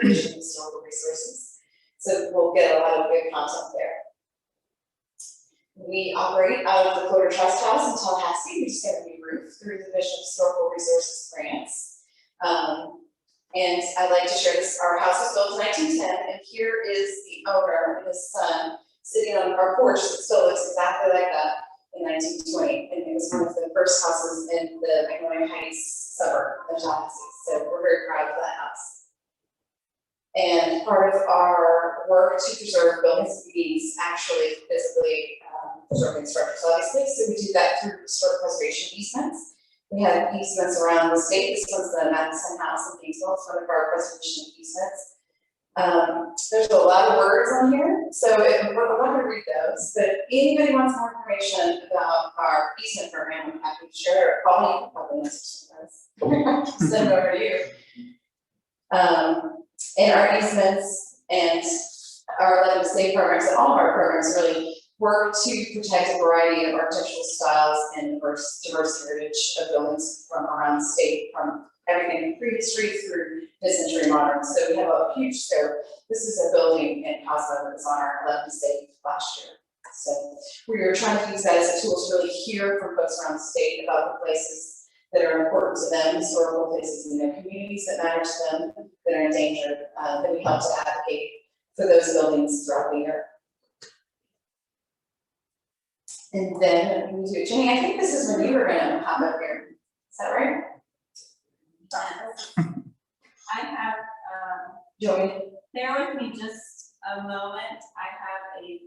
preservation of historical resources. So we'll get a lot of good content there. We operate out of the Floater Trust House in Tallahassee. We just got a new roof through the Division of Historical Resources grants. And I'd like to share this. Our house was built in 1910, and here is the owner and his son sitting on our porch that still looks exactly like that in 1920. And it was one of the first houses in the Magnolia Heights suburb of Tallahassee. So we're very proud of that house. And part of our work to preserve buildings means actually physically preserving structures, obviously. So we do that through historic preservation easements. We have easements around the state. This one's the Madison House in Gainesville. It's one of our preservation easements. There's a lot of words on here, so I'm not going to read those, but if anybody wants more information about our easement program, I'm happy to share. Call me, you probably know some send it over to you. And our easements and our Let Them Stay programs, and all of our programs really work to protect a variety of architectural styles and diverse heritage of buildings from around the state, from everything from prehistory through mid-century modern. So we have a huge scope. This is a building in Cosmo that was on our 11th state last year. So we were trying to use that as a tool to really hear from folks around the state about the places that are important to them, historical places in their communities that matter to them, that are in danger, that we help to advocate for those buildings throughout the year. And then we do, Jenny, I think this is when you were gonna hop up here. Is that right? I have, bear with me just a moment. I have a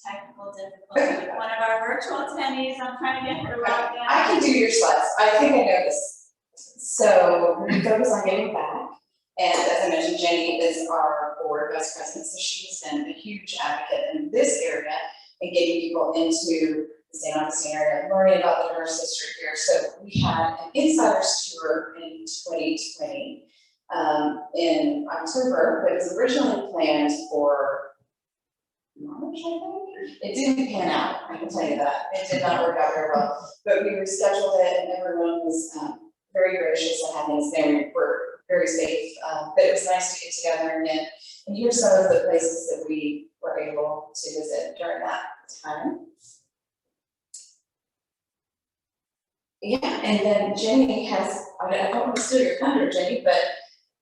technical difficulty with one of our virtual attendees. I'm trying to get her logged in. I can do your slides. I think I know this. So we focus on giving back. And as I mentioned, Jenny is our board vice president, so she has been a huge advocate in this area and getting people into the St. Augustine area, learning about the diverse history here. So we had an insider's tour in 2020 in October that was originally planned for March, I think. It didn't pan out, I can tell you that. It did not work out very well. But we rescheduled it and everyone was very gracious and having us there. We were very safe. But it was nice to get together again. And here's some of the places that we were able to visit during that time. Yeah, and then Jenny has, I don't want to steal your thunder, Jenny, but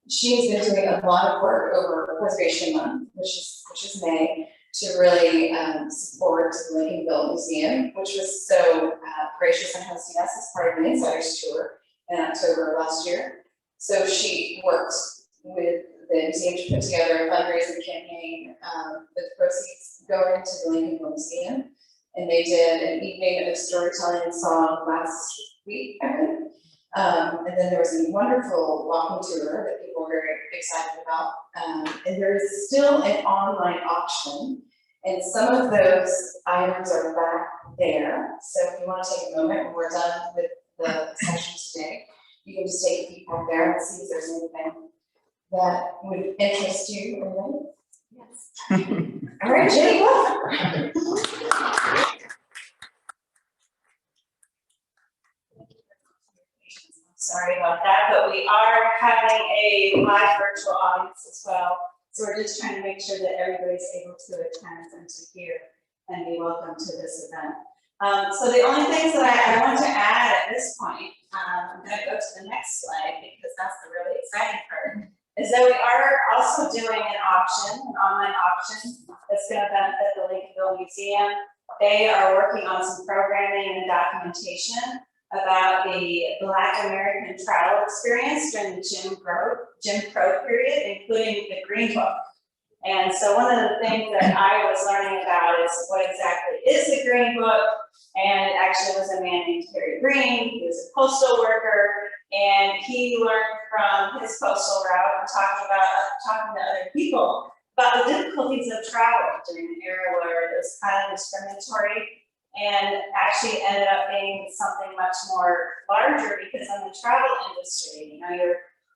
she's been doing a lot of work over Preservation Month, which is May, to really support the Lincolnville Museum, which was so gracious and hosting us as part of the Insiders Tour in October of last year. So she worked with the museum to put together a fundraising campaign with proceeds going to the Lincolnville Museum. And they did an evening of storytelling and song last week, I think. And then there was a wonderful walking tour that people were very excited about. And there is still an online auction. And some of those items are back there. So if you want to take a moment when we're done with the session today, you can just take a peek back there and see if there's anything that would interest you. Everybody? Yes. All right, Jenny, welcome. Sorry about that, but we are having a live virtual audience as well. So we're just trying to make sure that everybody's able to attend and to hear and be welcome to this event. So the only things that I want to add at this point, I'm going to go to the next slide because that's the really exciting part, is that we are also doing an auction, an online auction that's going to benefit the Lincolnville Museum. They are working on some programming and documentation about the Black American travel experience during the Jim Crow period, including the Green Book. And so one of the things that I was learning about is what exactly is the Green Book, and it actually was a man named Terry Green. He was a postal worker, and he learned from his postal route and talking to other people about the difficulties of travel during an era where it was kind of discriminatory, and actually ended up being something much more larger because in the travel industry, you know, your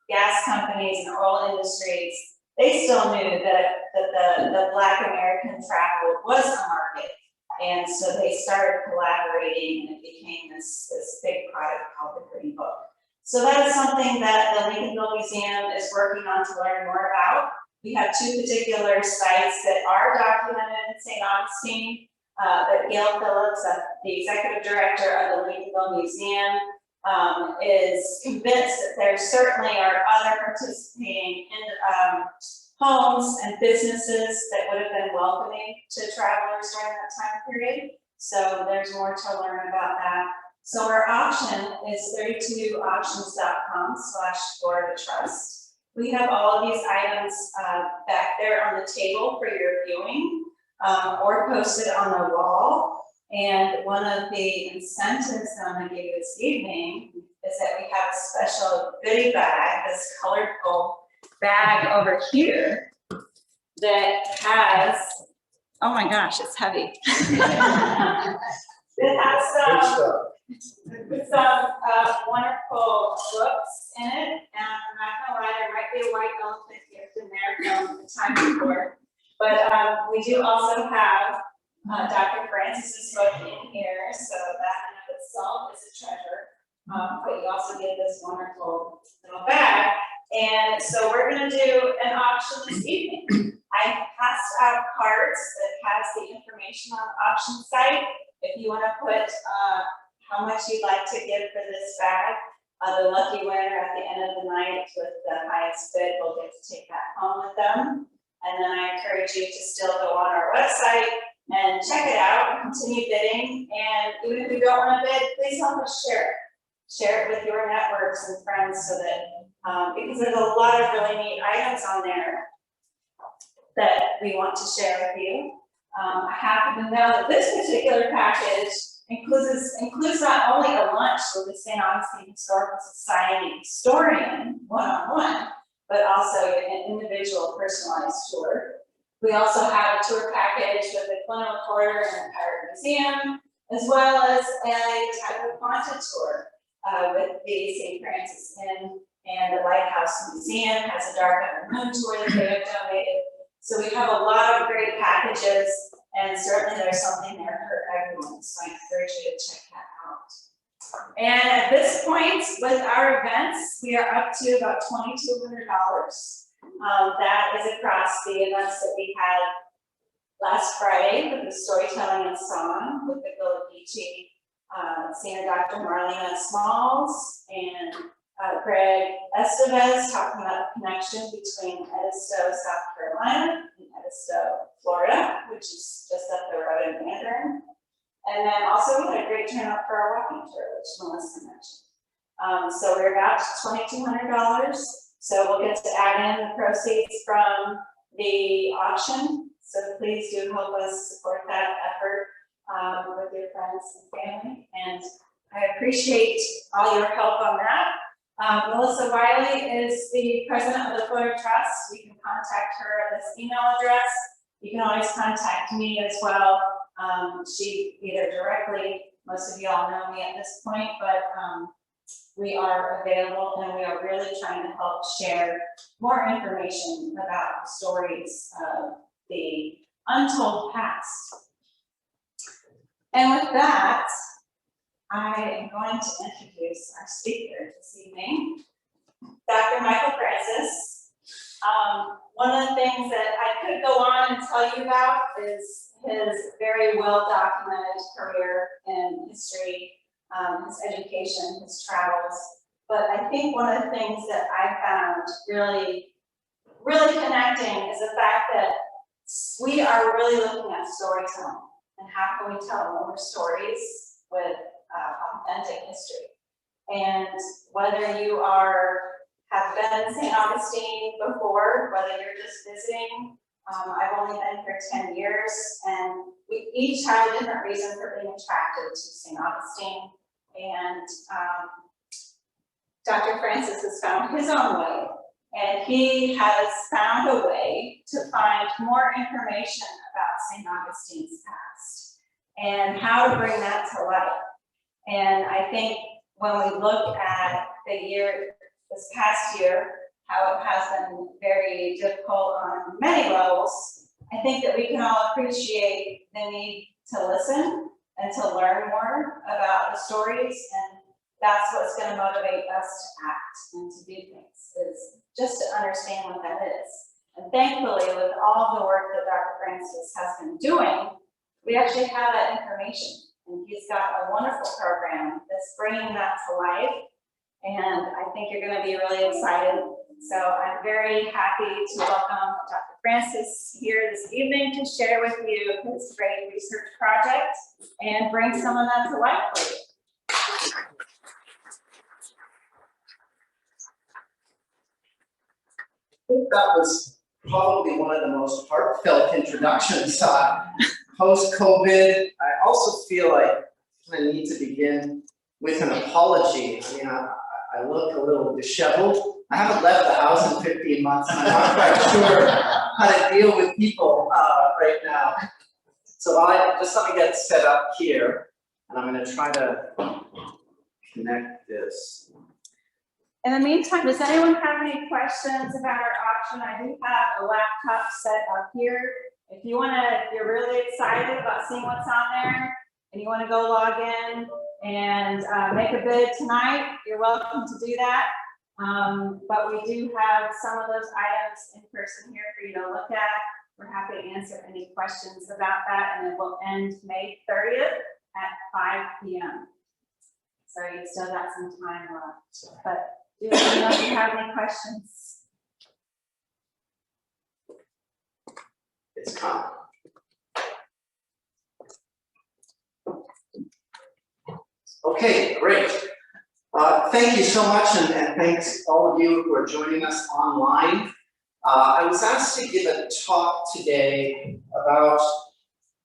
gas companies and oil industries, they still knew that the Black American travel was a market. And so they started collaborating and it became this big product called the Green Book. So that is something that the Lincolnville Museum is working on to learn more about. We have 2 particular sites that are documented in St. Augustine, that Gail Phillips, the executive director of the Lincolnville Museum, is convinced that there certainly are other participating in homes and businesses that would have been welcoming to travelers during that time period. So there's more to learn about that. So our auction is 32auctions.com/Florida Trust. We have all of these items back there on the table for your viewing, or posted on the wall. And one of the incentives I'm going to give you this evening is that we have a special goodie bag, this colorful bag over here that has, oh my gosh, it's heavy. It has some wonderful books in it, and I'm not gonna lie, there might be a white elephant gift in there from the time before. But we do also have Dr. Francis's book in here, so that in of itself is a treasure. But you also get this wonderful little bag. And so we're gonna do an auction this evening. I passed out cards that has the information on the auction site. If you wanna put how much you'd like to give for this bag, the lucky winner at the end of the night with the highest bid will get to take that home with them. And then I encourage you to still go on our website and check it out and continue bidding. And even if you don't want to bid, please help us share it. Share it with your networks and friends so that, because there's a lot of really neat items on there that we want to share with you. I happen to know that this particular package includes not only a lunch with the St. Augustine Historical Society historian one-on-one, but also an individual personalized tour. We also have a tour package with a colonial quarter and an entire museum, as well as a type of haunted tour with the St. Francis Inn, and the Lighthouse Museum has a dark afternoon tour that they have donated. So we have a lot of great packages, and certainly there's something there for everyone. So I encourage you to check that out. And at this point, with our events, we are up to about $2,200. That is across the events that we had last Friday with the storytelling and song with the Golipici, Senior Dr. Marlena Smalls and Greg Estevez talking about the connection between Edisto, South Carolina and Edisto, Florida, which is just up the road in Mandarin. And then also we had a great turnout for our walking tour, which Melissa mentioned. So we're about $2,200. So we'll get to add in the proceeds from the auction. So please do help us support that effort with your friends and family. And I appreciate all your help on that. Melissa Wiley is the president of the Florida Trust. You can contact her at this email address. You can always contact me as well. She either directly, most of you all know me at this point, but we are available and we are really trying to help share more information about the stories of the untold past. And with that, I am going to introduce our speaker this evening, Dr. Michael Francis. One of the things that I could go on and tell you about is his very well-documented career in history, his education, his travels. But I think one of the things that I found really connecting is the fact that we are really looking at storytelling and how can we tell more stories with authentic history. And whether you have been in St. Augustine before, whether you're just visiting, I've only been here 10 years, and we each have a different reason for being attracted to St. Augustine. And Dr. Francis has found his own way, and he has found a way to find more information about St. Augustine's past and how to bring that to life. And I think when we look at this past year, how it has been very difficult on many levels, I think that we can all appreciate the need to listen and to learn more about the stories that's what's going to motivate us to act and to do things, is just to understand what that is. And thankfully, with all the work that Dr. Francis has been doing, we actually have that information. And he's got a wonderful program that's bringing that to life. And I think you're going to be really excited. So I'm very happy to welcome Dr. Francis here this evening to share with you his great research project and bring some of that to life for you. I think that was probably one of the most heartfelt introductions post-COVID. I also feel like I need to begin with an apology. I mean, I look a little disheveled. I haven't left the house in 15 months, and I'm not quite sure how to deal with people right now. So let me get set up here, and I'm going to try to connect this. In the meantime, does anyone have any questions about our option? I do have a laptop set up here. If you if you're really excited about seeing what's on there and you want to go log in and make a bid tonight, you're welcome to do that. But we do have some of those items in person here for you to look at. We're happy to answer any questions about that, and it will end May 30th at 5 p.m. So you still got some time left, but do you know if you have any questions? It's coming. Okay, great. Thank you so much, and thanks all of you who are joining us online. I was asked to give a talk today about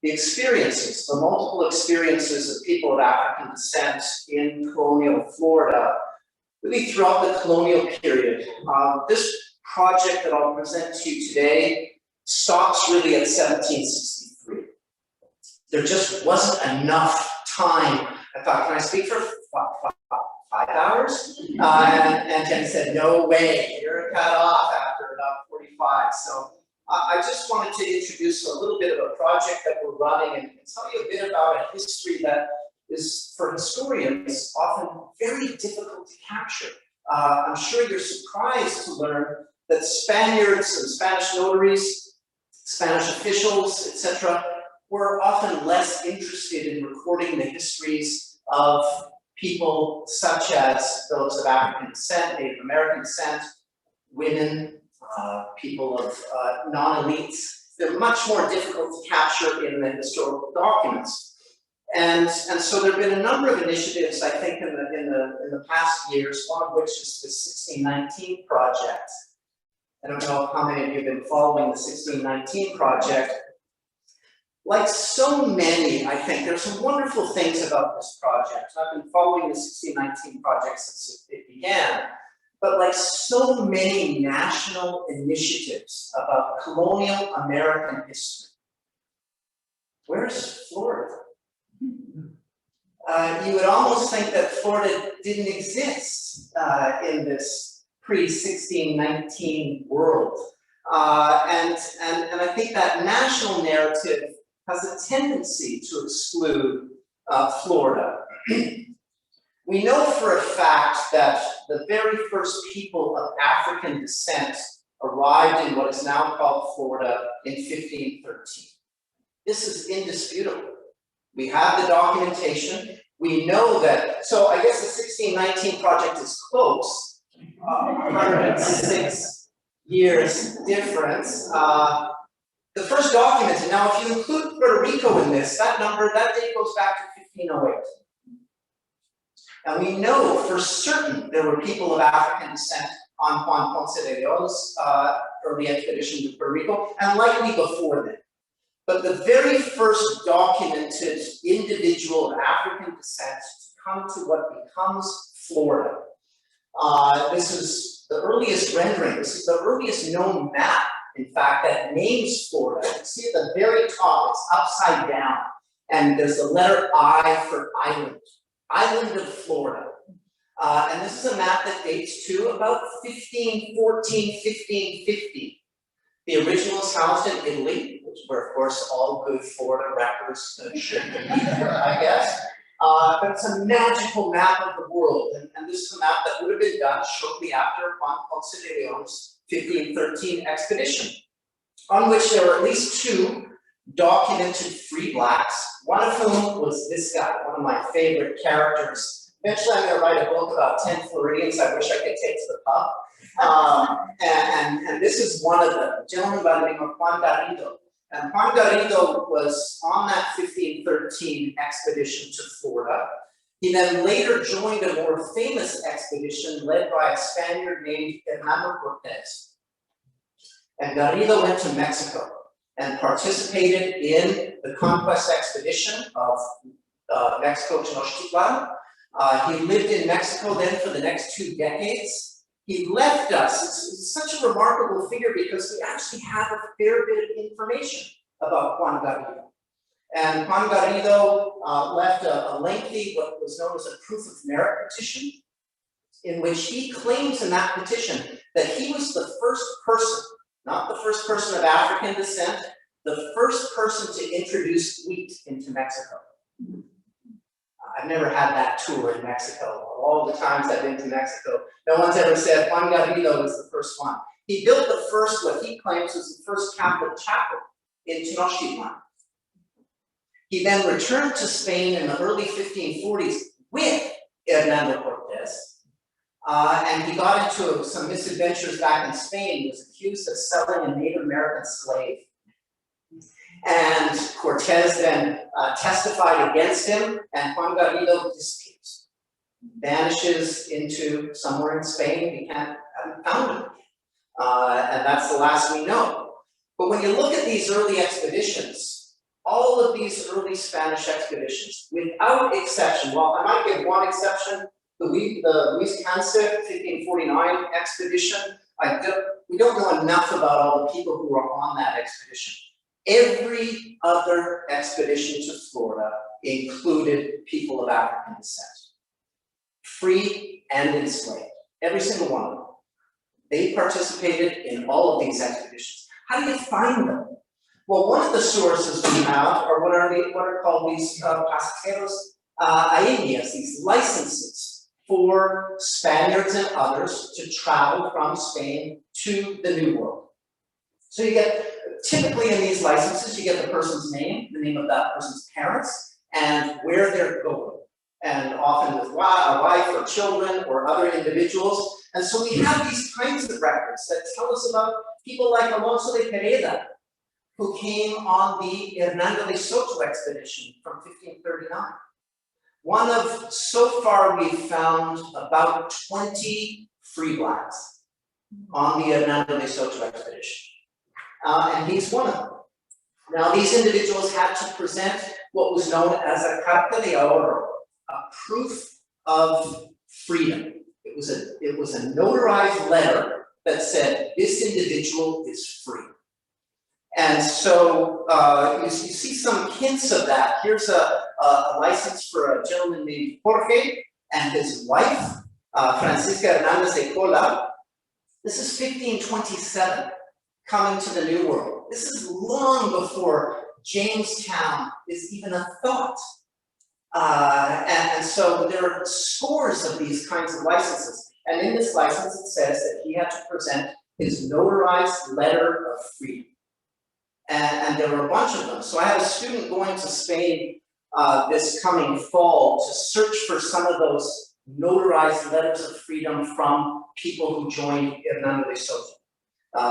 the experiences, the multiple experiences of people of African descent in colonial Florida, really throughout the colonial period. This project that I'll present to you today stops really at 1763. There just wasn't enough time. I thought, can I speak for 5 hours? And Jen said, no way, you're cut off after about 45. So I just wanted to introduce a little bit of a project that we're running and tell you a bit about a history that is, for historians, often very difficult to capture. I'm sure you're surprised to learn that Spaniards and Spanish notaries, Spanish officials, etc., were often less interested in recording the histories of people such as those of African descent, Native American descent, women, people of non-elites. They're much more difficult to capture in the historical documents. And so there have been a number of initiatives, I think, in the past years, one of which is the 1619 project. I don't know how many of you have been following the 1619 project. Like so many, I think, there's some wonderful things about this project. I've been following the 1619 project since it began. But like so many national initiatives about colonial American history, where's Florida? You would almost think that Florida didn't exist in this pre-1619 world. And I think that national narrative has a tendency to exclude Florida. We know for a fact that the very first people of African descent arrived in what is now called Florida in 1513. This is indisputable. We have the documentation. We know that, so I guess the 1619 project is close, 106 years difference. The first document, and now if you include Puerto Rico in this, that date goes back to 1508. And we know for certain there were people of African descent on Juan Ponce de Leon's early expedition to Puerto Rico, and likely before then. But the very first documented individual of African descent to come to what becomes Florida. This is the earliest rendering. This is the earliest known map, in fact, that names Florida. You can see at the very top, it's upside down. And there's the letter I for island. Island of Florida. And this is a map that dates to about 1514, 1550. The original is housed in Italy, where of course all good Florida rappers should be, I guess. But it's a magical map of the world, and this is a map that would have been done shortly after Juan Ponce de Leon's 1513 expedition, on which there were at least 2 documented free blacks, one of whom was this guy, one of my favorite characters. Eventually I'm gonna write a book about 10 Floridians I wish I could take to the pub. And this is one of them, a gentleman by the name of Juan Garrido. And Juan Garrido was on that 1513 expedition to Florida. He then later joined a more famous expedition led by a Spaniard named Hernando Cortés. And Garrido went to Mexico and participated in the conquest expedition of Mexico Tenochtitlan. He lived in Mexico then for the next 2 decades. He left us. It's such a remarkable figure because we actually have a fair bit of information about Juan Garrido. And Juan Garrido left a lengthy, what was known as a proof of merit petition, in which he claims in that petition that he was the first person, not the first person of African descent, the first person to introduce wheat into Mexico. I've never had that tour in Mexico. All the times I've been to Mexico, no one's ever said Juan Garrido was the first one. He built the first, what he claims was the first Catholic chapel in Tenochtitlan. He then returned to Spain in the early 1540s with Hernando Cortés, and he got into some misadventures back in Spain. He was accused of selling a Native American slave. And Cortés then testified against him, and Juan Garrido disappears, vanishes into somewhere in Spain. We haven't found him again, and that's the last we know. But when you look at these early expeditions, all of these early Spanish expeditions, without exception, well, I might give one exception, the Luis Canse 1549 expedition. We don't know enough about all the people who were on that expedition. Every other expedition to Florida included people of African descent, free and enslaved, every single one of them. They participated in all of these expeditions. How do you find them? Well, one of the sources we have are what are called these pasajeros aéreos, these licenses for Spaniards and others to travel from Spain to the New World. So you get, typically in these licenses, you get the person's name, the name of that person's parents, and where they're going. And often with a wife or children or other individuals. And so we have these kinds of records that tell us about people like Alonso de Pereda, who came on the Hernando de Soto expedition from 1539. One of, so far we've found about 20 free blacks on the Hernando de Soto expedition. And he's one of them. Now these individuals had to present what was known as a carta de ahorro, a proof of freedom. It was a notarized letter that said this individual is free. And so you see some hints of that. Here's a license for a gentleman named Jorge and his wife, Francisca Hernandez de Cola. This is 1527, coming to the New World. This is long before Jamestown is even a thought. And so there are scores of these kinds of licenses. And in this license, it says that he had to present his notarized letter of freedom. And there were a bunch of them. So I had a student going to Spain this coming fall to search for some of those notarized letters of freedom from people who joined Hernando de Soto.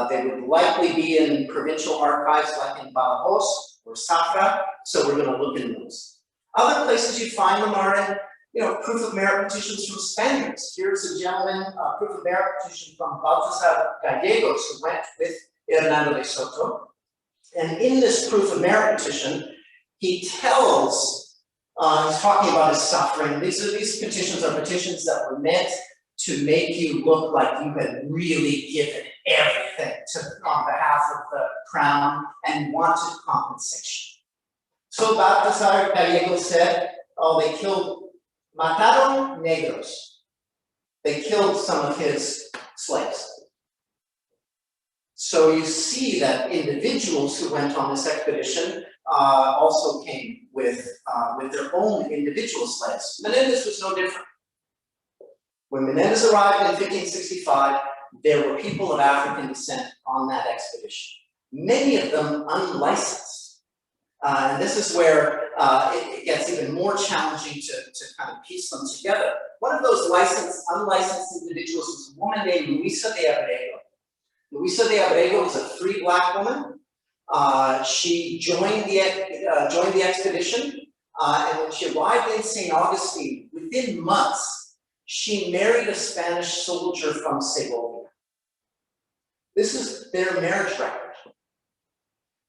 They would likely be in provincial archives like in Badajoz or Zafra, so we're going to look in those. Other places you find them are in, proof of merit petitions from Spaniards. Here's a gentleman, proof of merit petition from Baltasar Gallegos, who went with Hernando de Soto. And in this proof of merit petition, he tells, he's talking about his suffering. These petitions are petitions that were meant to make you look like you had really given everything on behalf of the crown and wanted compensation. So Baltasar Gallegos said, they mataron negros. They killed some of his slaves. So you see that individuals who went on this expedition also came with their own individual slaves. Menendez was no different. When Menendez arrived in 1565, there were people of African descent on that expedition, many of them unlicensed. And this is where it gets even more challenging to kind of piece them together. One of those unlicensed individuals was a woman named Luisa de Abrego. Luisa de Abrego was a free black woman. She joined the expedition, and when she arrived in St. Augustine, within months, she married a Spanish soldier from Segovia. This is their marriage record.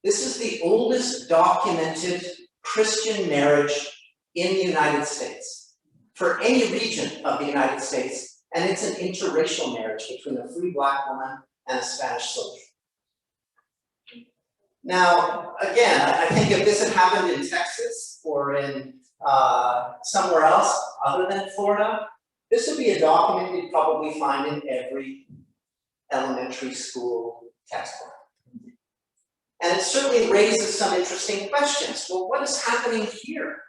This is the oldest documented Christian marriage in the United States, for any region of the United States, and it's an interracial marriage between a free black woman and a Spanish soldier. Now, again, I think if this had happened in Texas or in somewhere else other than Florida, this would be a document you'd probably find in every elementary school textbook. And it certainly raises some interesting questions. Well, what is happening here?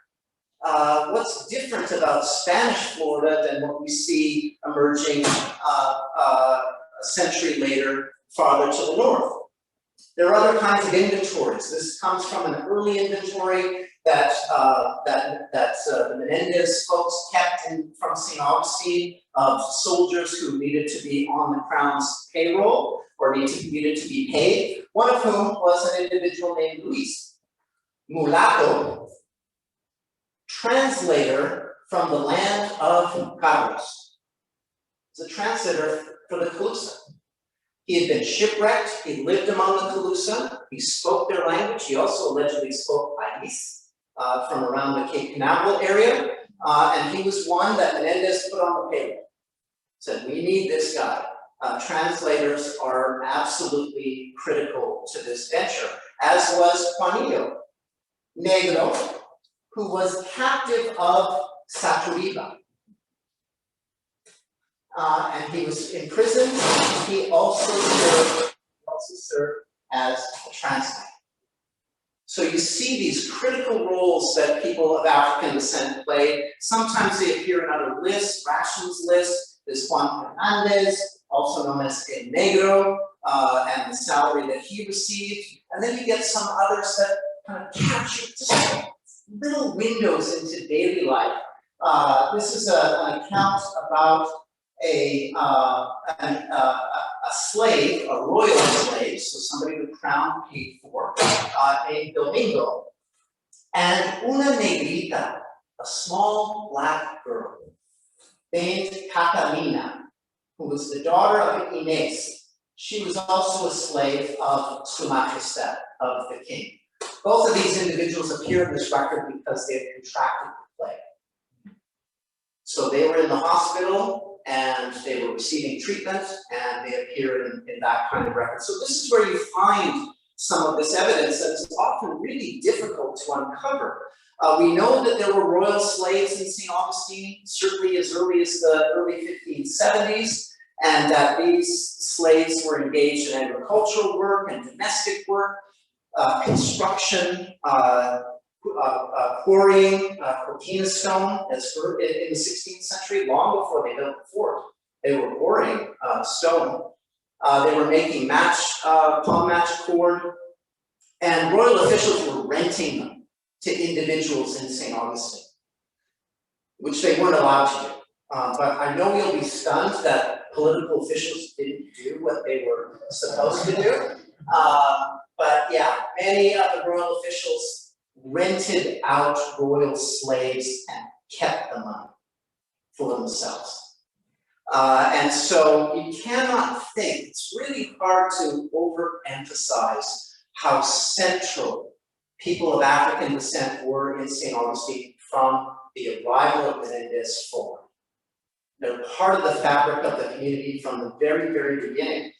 What's different about Spanish Florida than what we see emerging a century later farther to the north? There are other kinds of inventories. This comes from an early inventory that the Menendez folks kept from St. Augustine of soldiers who needed to be on the crown's payroll or needed to be paid, one of whom was an individual named Luis, mulatto, translator from the land of Carlos. He's a translator for the Calusa. He had been shipwrecked, he lived among the Calusa, he spoke their language, he also allegedly spoke Ais from around the Cape Canaveral area, and he was one that Menendez put on the payroll. Said, we need this guy. Translators are absolutely critical to this venture, as was Juanito Negro, who was captive of Saturiba. And he was imprisoned. He also served as a translator. So you see these critical roles that people of African descent play. Sometimes they appear in other lists, rations lists. There's Juan Hernandez, also known as El Negro, and the salary that he received. And then you get some others that kind of capture just little windows into daily life. This is an account about a slave, a royal slave, so somebody the crown paid for, named Domingo, and una negrita, a small black girl, named Catalina, who was the daughter of Inez. She was also a slave of Su Majestad, of the king. Both of these individuals appear in this record because they had contracted the plague. So they were in the hospital, and they were receiving treatment, and they appear in that kind of record. So this is where you find some of this evidence that is often really difficult to uncover. We know that there were royal slaves in St. Augustine, certainly as early as the early 1570s, and that these slaves were engaged in agricultural work and domestic work, construction, quarrying coquina stone in the 16th century, long before they built the fort. They were quarrying stone. They were making palm match cord, and royal officials were renting them to individuals in St. Augustine, which they weren't allowed to do. But I know you'll be stunned that political officials didn't do what they were supposed to do. But yeah, many of the royal officials rented out royal slaves and kept the money for themselves. And so you cannot think, it's really hard to overemphasize how central people of African descent were in St. Augustine from the arrival of Menendez forward. They're part of the fabric of the community from the very, very beginning.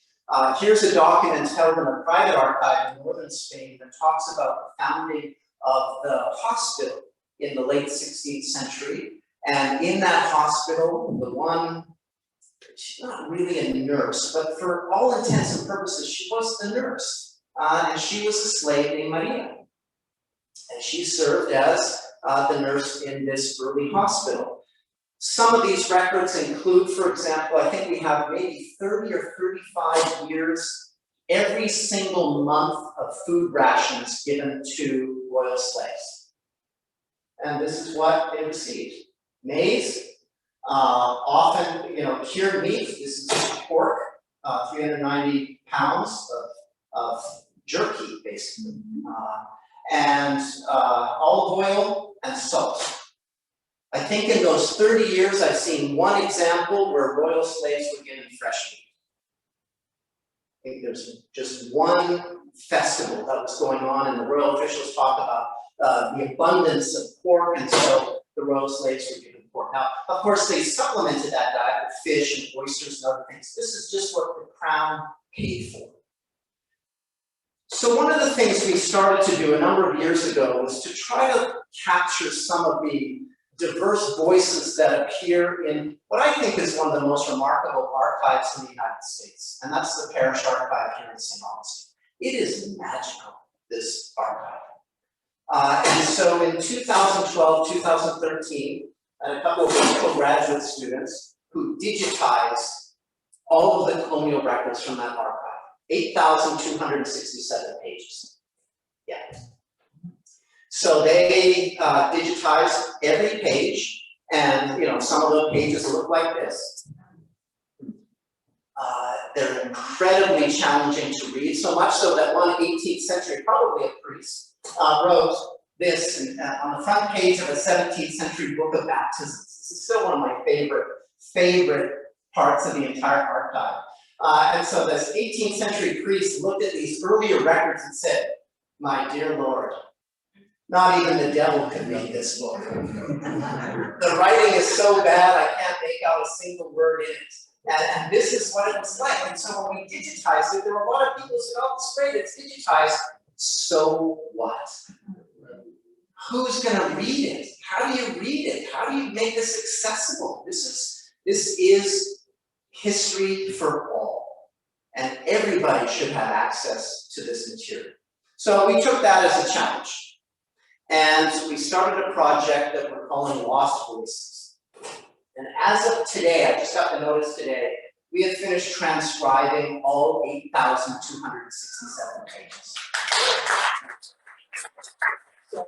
Here's a document held in a private archive in northern Spain that talks about the founding of the hospital in the late 16th century. And in that hospital, the one, she's not really a nurse, but for all intents and purposes, she was the nurse. And she was a slave named Maria. And she served as the nurse in this early hospital. Some of these records include, for example, I think we have maybe 30 or 35 years, every single month of food rations given to royal slaves. And this is what they received. Maize, often, cured meat. This is pork, 390 pounds of jerky, basically. And olive oil and salt. I think in those 30 years, I've seen one example where royal slaves were given fresh meat. I think there's just one festival that was going on, and the royal officials talk about the abundance of pork, and so the royal slaves were given pork. Now, of course, they supplemented that diet with fish and oysters and other things. This is just what the crown paid for. So one of the things we started to do a number of years ago was to try to capture some of the diverse voices that appear in what I think is one of the most remarkable archives in the United States, and that's the Parish Archive here in St. Augustine. It is magical, this archive. And so in 2012, 2013, I had a couple of postgraduate students who digitized all of the colonial records from that archive. 8,267 pages. Yeah. So they digitized every page, and some of those pages look like this. They're incredibly challenging to read, so much so that one 18th century, probably a priest, wrote this on the front page of a 17th century book of baptisms. This is still one of my favorite parts of the entire archive. And so this 18th century priest looked at these earlier records and said, "My dear Lord, not even the devil could read this book. The writing is so bad, I can't make out a single word in it." And this is what it was like. And so when we digitized it, there were a lot of people who said, "Oh, it's great, it's digitized. So what? Who's going to read it? How do you read it? How do you make this accessible? This is history for all, and everybody should have access to this material." So we took that as a challenge, and we started a project that we're calling Lost Voices. And as of today, I just got the notice today, we have finished transcribing all 8,267 pages. So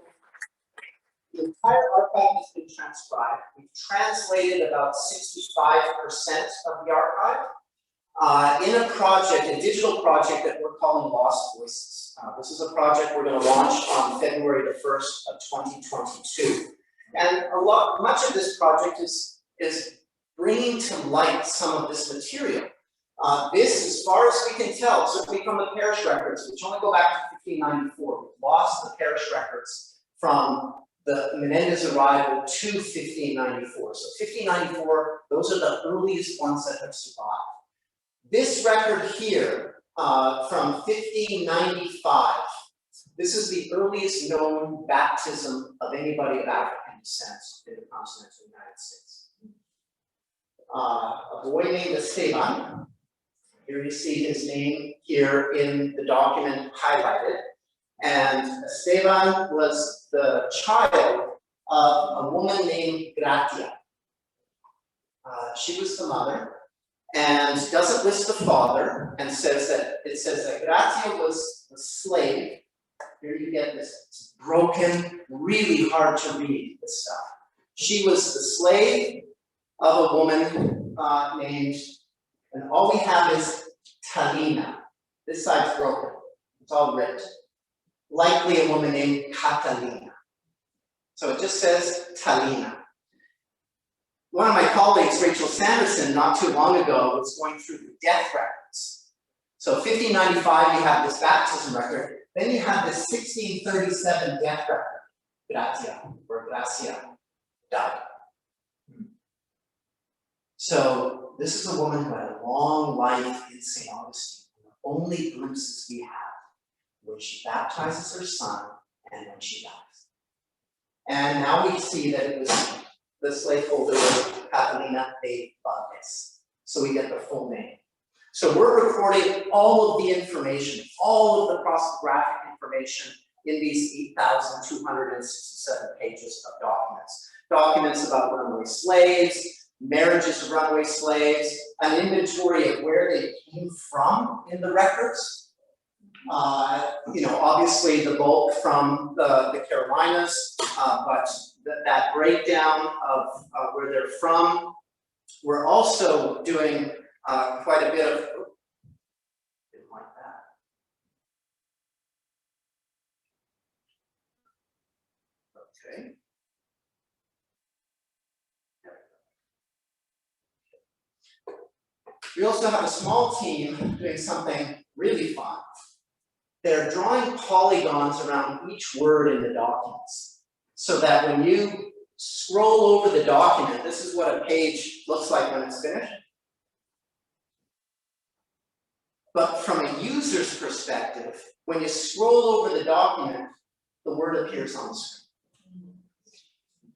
the entire archive has been transcribed. We've translated about 65% of the archive in a project, a digital project that we're calling Lost Voices. This is a project we're going to launch on February the 1st of 2022. And much of this project is bringing to light some of this material. This, as far as we can tell, simply from the parish records, which only go back to 1594, we've lost the parish records from the Menendez arrival to 1594. So 1594, those are the earliest ones that have survived. This record here, from 1595, this is the earliest known baptism of anybody of African descent in the continental United States. A boy named Esteban, here you see his name here in the document highlighted. And Esteban was the child of a woman named Gratia. She was the mother, and doesn't list the father, and says that Gratia was a slave. Here you get this, it's broken, really hard to read this stuff. She was the slave of a woman named, and all we have is Talina. This side's broken, it's all ripped. Likely a woman named Catalina. So it just says Talina. One of my colleagues, Rachel Sanderson, not too long ago, was going through the death records. So 1595, you have this baptism record. Then you have this 1637 death record. Gracia died. So this is a woman who had a long life in St. Augustine. The only glimpses we have when she baptizes her son and when she dies. And now we see that it was the slaveholder was Catalina de Valdez. So we get the full name. So we're recording all of the information, all of the prosopographic information in these 8,267 pages of documents. Documents about runaway slaves, marriages of runaway slaves, an inventory of where they came from in the records. You know, obviously the bulk from the Carolinas, but that breakdown of where they're from. We're also doing quite a bit of, didn't like that. Okay. We also have a small team doing something really fun. They're drawing polygons around each word in the documents, so that when you scroll over the document, this is what a page looks like when it's finished. But from a user's perspective, when you scroll over the document, the word appears on the screen.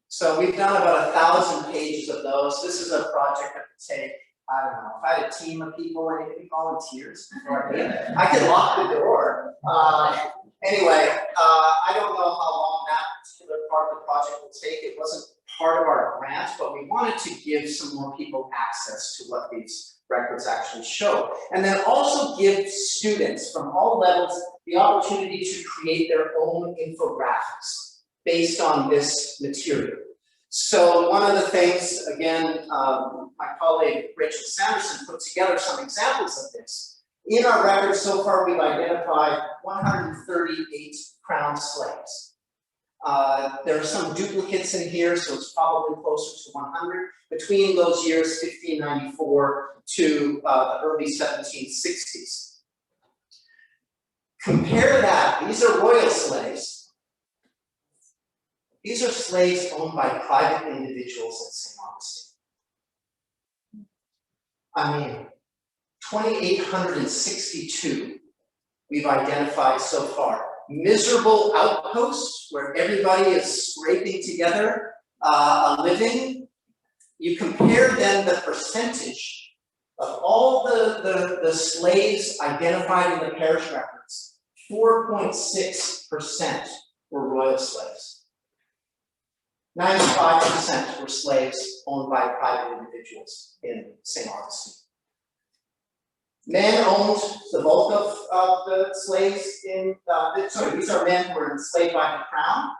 So we've done about 1,000 pages of those. This is a project that would take, I don't know, if I had a team of people, any volunteers before I could lock the door. Anyway, I don't know how long that particular part of the project will take. It wasn't part of our grant, but we wanted to give some more people access to what these records actually show. And then also give students from all levels the opportunity to create their own infographics based on this material. So one of the things, again, my colleague Rachel Sanderson put together some examples of this. In our records so far, we've identified 138 crown slaves. There are some duplicates in here, so it's probably closer to 100 between those years 1594 to the early 1760s. Compare that, these are royal slaves. These are slaves owned by private individuals at St. Augustine. I mean, 2,862 we've identified so far. Miserable outposts where everybody is scraping together a living. You compare then the percentage of all the slaves identified in the parish records, 4.6% were royal slaves. 95% were slaves owned by private individuals in St. Augustine. Men owned the bulk of the slaves in, these are men who were enslaved by the crown.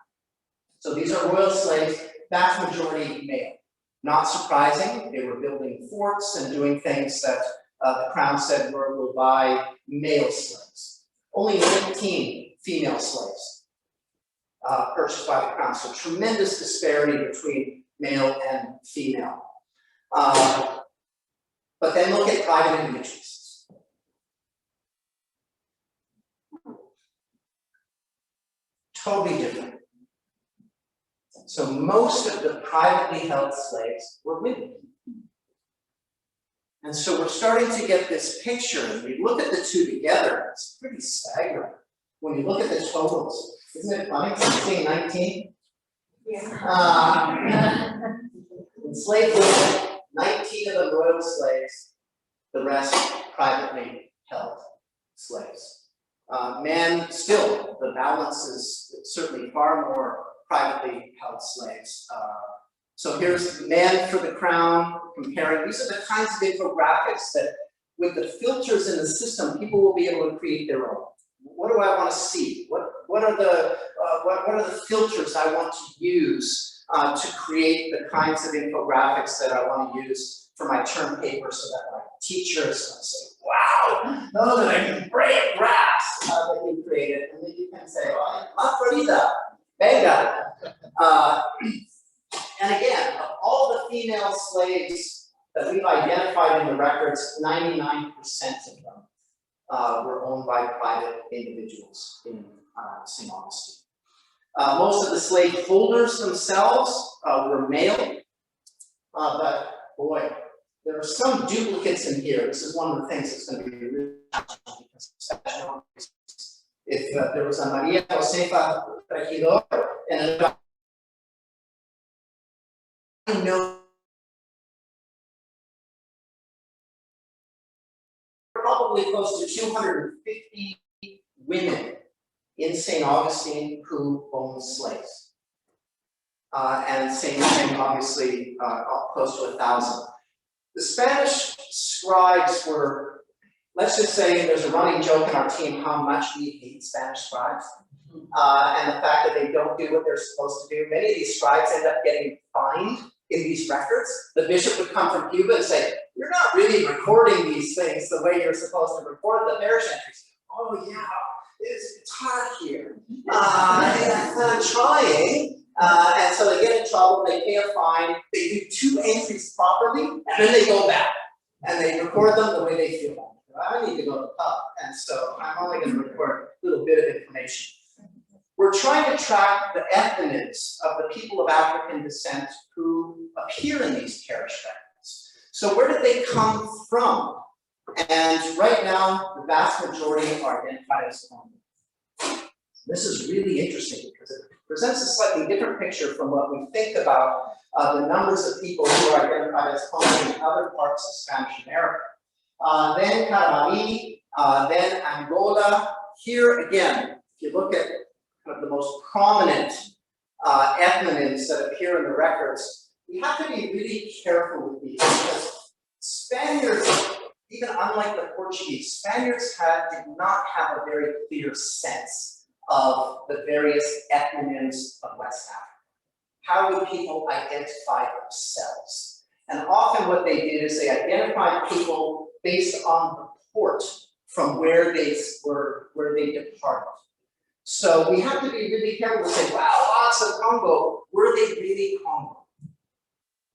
So these are royal slaves, vast majority male. Not surprising, they were building forts and doing things that the crown said will buy male slaves. Only 19 female slaves purchased by the crown. So tremendous disparity between male and female. But then look at private individuals. Totally different. So most of the privately held slaves were women. And so we're starting to get this picture, and we look at the two together, it's pretty staggering. When you look at the totals, isn't it funny, 16, 19? Yeah. Enslaved women, 19 of them royal slaves, the rest privately held slaves. Men, still, the balance is certainly far more privately held slaves. So here's men for the crown, comparing. These are the kinds of infographics that, with the filters in the system, people will be able to create their own. What do I want to see? What are the filters I want to use to create the kinds of infographics that I want to use for my term paper, so that my teachers can say, wow, those are great graphs that you created. And then you can say, oh, más florida, venga. And again, of all the female slaves that we've identified in the records, 99% of them were owned by private individuals in St. Augustine. Most of the slave holders themselves were male, but boy, there are some duplicates in here. This is one of the things that's going to be really challenging, because if there was a Maria Josefa Regidor and I know probably close to 250 women in St. Augustine who owned slaves. And same thing, obviously, close to 1,000. The Spanish scribes were, let's just say there's a running joke in our team how much we hate Spanish scribes. And the fact that they don't do what they're supposed to do. Many of these scribes end up getting fined in these records. The bishop would come from Cuba and say, you're not really recording these things the way you're supposed to record the parish entries. Oh yeah, it's hard here. I'm trying. And so they get in trouble, they pay a fine, they do 2 entries properly, and then they go back. And they record them the way they feel. I need to go to the pub, and so I'm only going to record a little bit of information. We're trying to track the ethnonyms of the people of African descent who appear in these parish records. So where did they come from? And right now, the vast majority are identified as Congo. This is really interesting because it presents a slightly different picture from what we think about the numbers of people who are identified as Congo in other parts of Spanish America. Then Carabalí, then Angola. Here again, if you look at kind of the most prominent ethnonyms that appear in the records, we have to be really careful with these because Spaniards, even unlike the Portuguese, Spaniards did not have a very clear sense of the various ethnonyms of West Africa. How would people identify themselves? And often what they did is they identified people based on the port from where they departed. So we have to be really careful to say, wow, lots of Congo, were they really Congo?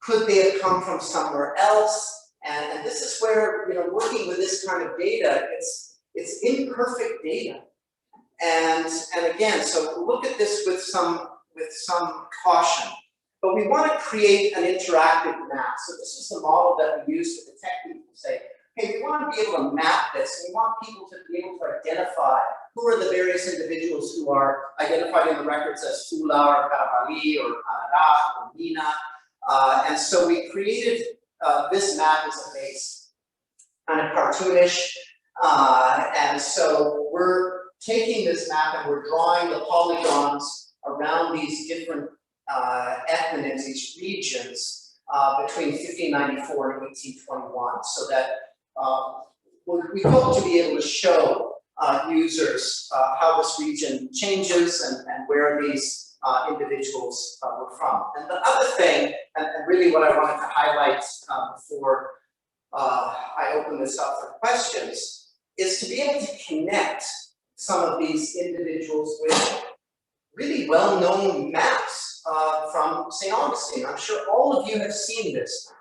Could they have come from somewhere else? And this is where, working with this kind of data, it's imperfect data. And again, so look at this with some caution. But we want to create an interactive map. So this is the model that we use to detect people to say, hey, we want to be able to map this. We want people to be able to identify who are the various individuals who are identified in the records as Fula or Carabalí or Canada or Mina. And so we created this map as a base, kind of cartoonish. And so we're taking this map and we're drawing the polygons around these different ethnonyms, these regions, between 1594 and 1821, so that we hope to be able to show users how this region changes and where these individuals were from. And the other thing, and really what I wanted to highlight before I open this up for questions, is to be able to connect some of these individuals with really well-known maps from St. Augustine. I'm sure all of you have seen this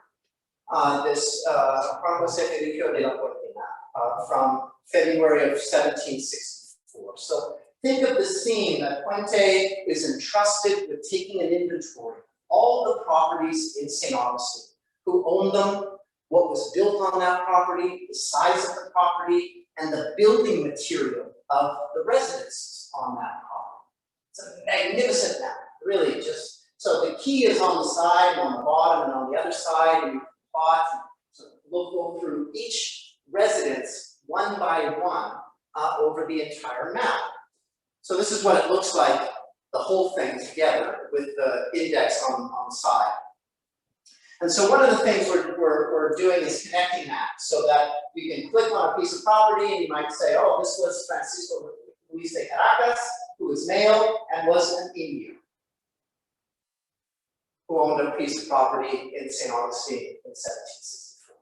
Juan José Federico de la Puente map from February of 1764. So think of the scene that Puente is entrusted with taking an inventory of all the properties in St. Augustine, who owned them, what was built on that property, the size of the property, and the building material of the residences on that property. It's a magnificent map, really. Just so the key is on the side and on the bottom and on the other side, and you can plot. So we'll go through each residence one by one over the entire map. So this is what it looks like, the whole thing together with the index on the side. And so one of the things we're doing is connecting that so that you can click on a piece of property and you might say, oh, this was Francisco Luis de Caracas, who was male and was an Indian, who owned a piece of property in St. Augustine in 1764.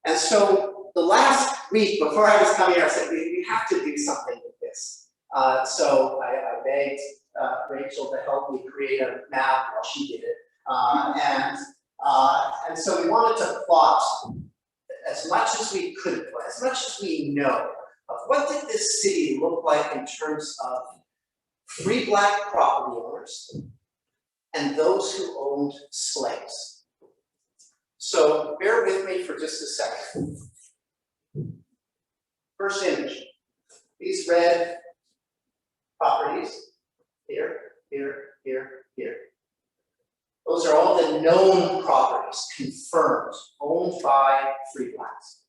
And so the last week before I was coming here, I said, we have to do something with this. So I begged Rachel to help me create a map while she did it. And so we wanted to plot as much as we could, as much as we know, of what did this city look like in terms of free black property owners and those who owned slaves. So bear with me for just a second. First image, these red properties, here, here, here, here. Those are all the known properties, confirmed, owned by free blacks.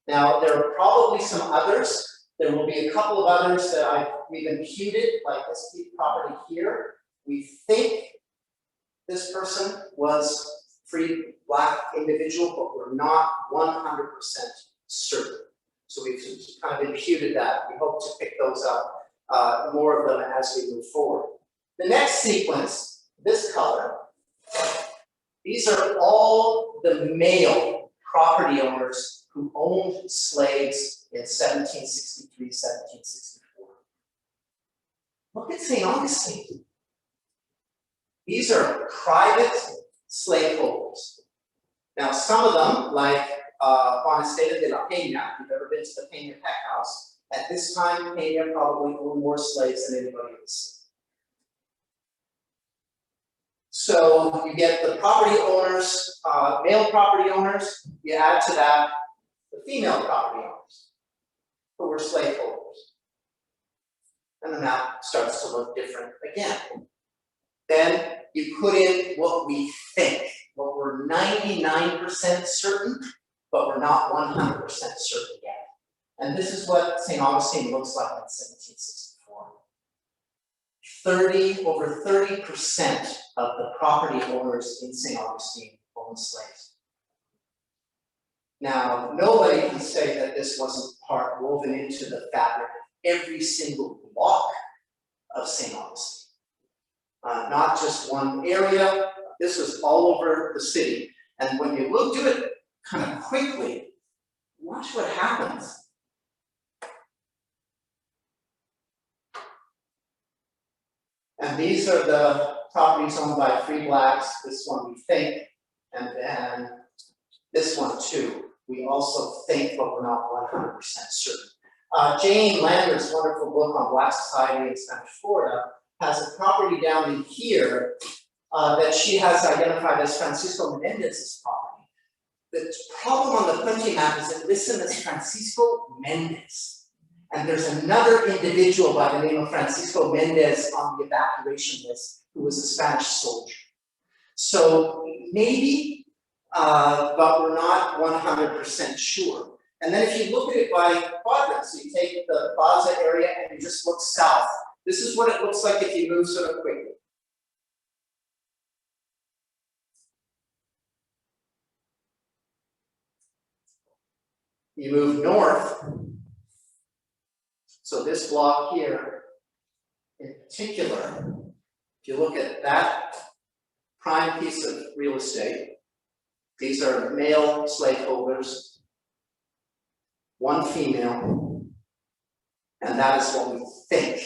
Now, there are probably some others There will be a couple of others that we've imputed, like this property here. We think this person was free black individual, but we're not 100% certain. So we've kind of imputed that. We hope to pick those up, more of them as we move forward. The next sequence, this color, these are all the male property owners who owned slaves in 1763, 1764. Look at St. Augustine. These are private slaveholders. Now, some of them, like Juan Esteta de la Peña, if you've ever been to the Peña Peck House, at this time, Peña probably owned more slaves than anybody in the city. So you get the property owners, male property owners, you add to that the female property owners, who were slaveholders. And the map starts to look different again. Then you put in what we think, what we're 99% certain, but we're not 100% certain yet. And this is what St. Augustine looks like in 1764. Over 30% of the property owners in St. Augustine owned slaves. Now, nobody can say that this wasn't woven into the fabric of every single block of St. Augustine. Not just one area, this was all over the city. And when you look at it kind of quickly, watch what happens. And these are the properties owned by free blacks, this one we think, and then this one too. We also think, but we're not 100% certain. Jane Lander's wonderful book on Black society in Spanish Florida has a property down in here that she has identified as Francisco Menendez's property. The problem on the Puente map is it lists him as Francisco Mendez. And there's another individual by the name of Francisco Mendez on the evacuation list who was a Spanish soldier. So maybe, but we're not 100% sure. And then if you look at it by quadrants, so you take the Baza area and you just look south. This is what it looks like if you move sort of quickly. You move north. So this block here, in particular, if you look at that prime piece of real estate, these are male slaveholders, one female, and that is what we think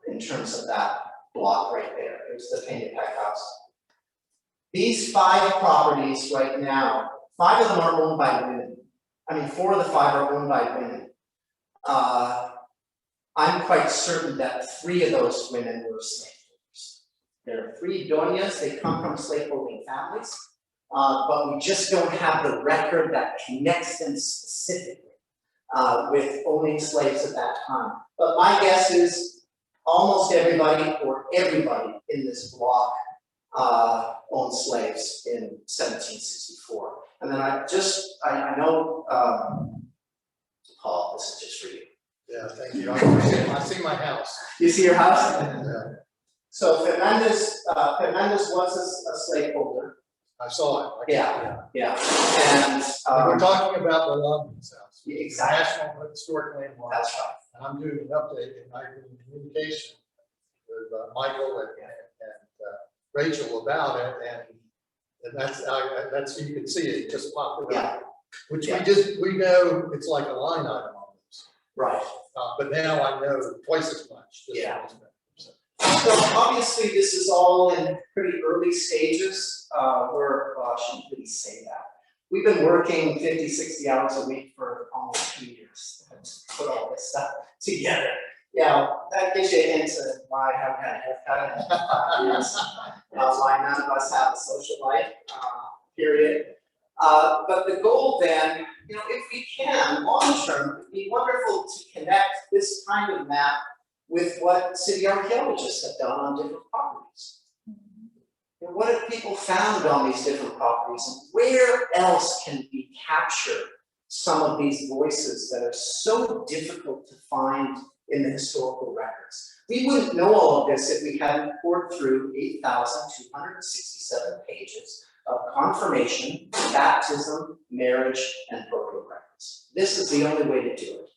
in terms of that block right there. There's the Peña Peck House. These 5 properties right now, 5 of them are owned by women. I mean, 4 of the 5 are owned by women. I'm quite certain that 3 of those women were slaveholders. There are 3 doñas, they come from slaveholding families, but we just don't have the record that connects them specifically with owning slaves at that time. But my guess is almost everybody or everybody in this block owned slaves in 1764. And then I know, Paul, this is just for you. Yeah, thank you. I see my house. You see your house? Yeah. So Fernandez was a slaveholder. I saw it. Yeah. And we're talking about the London's house. Exactly. National Historic Landmark. That's right. And I'm doing an update, and I've been in communication with Michael and Rachel about it, and that's you can see it just popped up. Which we know it's like a line item on this. Right. But now I know twice as much. So obviously this is all in pretty early stages. Well, I shouldn't really say that. We've been working 50, 60 hours a week for almost 2 years to put all this stuff together. Yeah, that gives you a hint of why I haven't had a haircut in 5 years. Why none of us have a social life, period. But the goal then, if we can, long term, it would be wonderful to connect this kind of map with what city archaeologists have done on different properties. And what have people found on these different properties, and where else can we capture some of these voices that are so difficult to find in the historical records. We wouldn't know all of this if we hadn't poured through 8,267 pages of confirmation, baptism, marriage, and burial records. This is the only way to do it,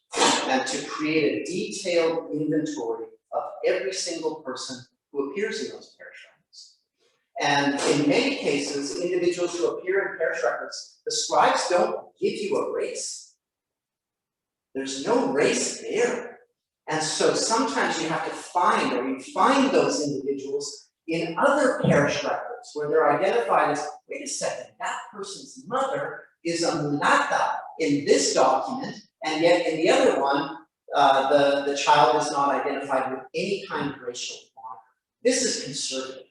and to create a detailed inventory of every single person who appears in those parish records. And in many cases, individuals who appear in parish records, the scribes don't give you a race. There's no race there. And so sometimes you have to find, or you find those individuals in other parish records where they're identified as, wait a second, that person's mother is a mulata in this document, and yet in the other one, the child is not identified with any kind of racial honor. This is conservative.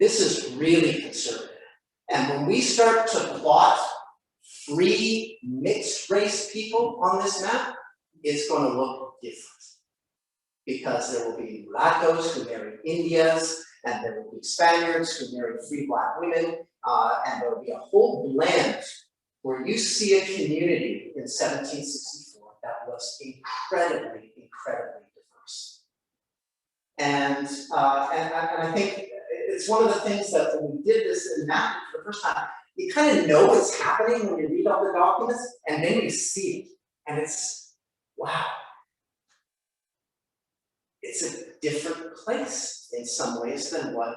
This is really conservative. And when we start to plot free mixed race people on this map, it's going to look different. Because there will be mulattoes who marry Indias, and there will be Spaniards who marry free black women, and there will be a whole blend where you see a community in 1764 that was incredibly, incredibly diverse. And I think it's one of the things that when we did this in mapping for the first time, you kind of know what's happening when you read all the documents, and then you see it, and it's, wow. It's a different place in some ways than what